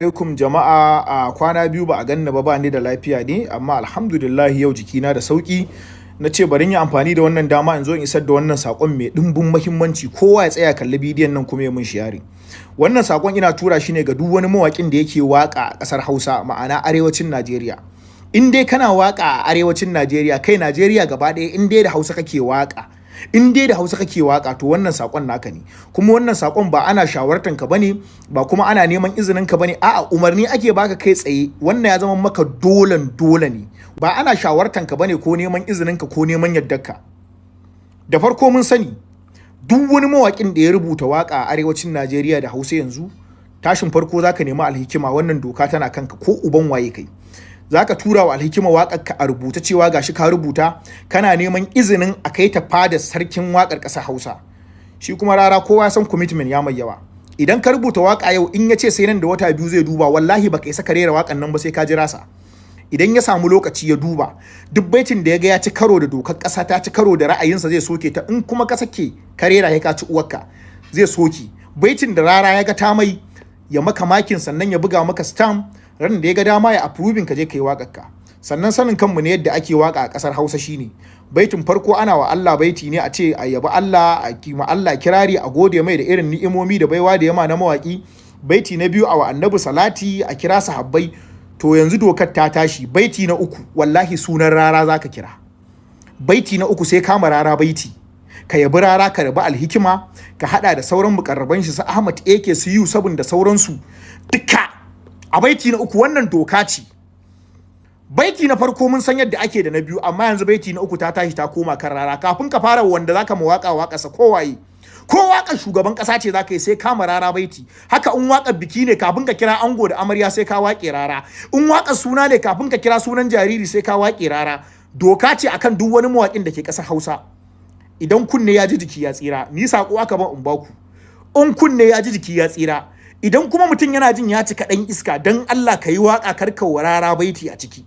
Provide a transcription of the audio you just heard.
Alaikum jama'a, a kwana biyu ba a ganni ba ni da lafiya ne, amma alhamdulillah yau jikina da sauki. Na ce bari yi amfani da wannan dama in zo in isar da wannan sakon mai dimbin muhimmanci. Kowa ya tsaya kalli bidiyon nan kuma ya mun share. Wannan sakon ina tura shi ne ga duk wani mawakin da yake waka a kasar Hausa, ma'ana arewacin Najeriya. In dai kana waka a arewacin Najeriya, kai Najeriya gaba ɗaya, in dai da Hausa kake waka, to wannan sakon naka ne. Kuma wannan sakon ba ana shawartan ka bane, ba kuma ana neman izinin ka bane, a'a umarni ake baka kai tsaye. Wannan ya zama maka dole ne, ba ana shawartan ka bane ko neman izinin ka ko neman yaddarka. Da farko mun sani duk wani mawakin da ya rubuta waka a arewacin Najeriya da Hausa yanzu, tashin farko zaka nemi alhikima. Wannan doka tana kanka ko uban waye kai. Zaka tura wa alhikima waƙar ka a rubuta cewa gashi ka rubuta, kana neman izinin a kai ta fada sarkin waƙar ƙasar Hausa. Shi kuma rara kowa ya san commitment ya mai yawa. Idan ka rubuta waƙa yau, in ya ce sai nan da wata biyu zai duba, wallahi baka isa ka rera waƙan nan ba, sai ka jira sa. Idan ya samu lokaci ya duba, duk baitin da ya ga ya ci karo da dokar ƙasa, ta ci karo da ra'ayinsa, zai soke ta. In kuma ka sake ka rera ya ka ci uwarka, zai soke. Baitin da rara ya ga ta mai, ya maka makin, sannan ya buga maka stamp. Ran da ya ga dama ya approving ka je kai waƙar ka. Sannan sanin kanmu ne yadda ake waka a ƙasar Hausa shine baitin farko ana wa Allah baiti ne, a ce a yabi Allah, a kima Allah kirari, a gode mai da irin ni'imomi da baiwa da yama na mawaki. Baiti na biyu a wa Annabi salati, a kira sahabbai. To yanzu dokar ta tashi, baiti na uku wallahi sunan rara zaka kira. Baiti na uku sai kama rara baiti, ka yabi rara, ka rabi alhikima, ka hada da sauran mukarraban shi su Ahmad AK su yi saboda sauransu duka a baiti na uku. Wannan doka ce. Baiti na farko mun san yadda ake da na biyu, amma yanzu baiti na uku ta tashi ta koma kan rara. Kafin ka fara wanda zaka mu waka sa kowaye, ko waƙar shugaban ƙasa ce zaka yi, sai ka rara baiti. Haka in waƙar biki ne, kafin ka kira ango da amarya sai ka waƙe rara. In waƙar suna ne, kafin ka kira sunan jariri sai ka waƙe rara. Doka ce akan duk wani mawaƙin da ke ƙasar Hausa. Idan kunne ya ji jiki ya tsira, ni sako aka ban in baku. In kunne ya ji jiki ya tsira. Idan kuma mutum yana jin ya cika ɗan iska, dan Allah ka yi waƙa, karka warara baiti a ciki.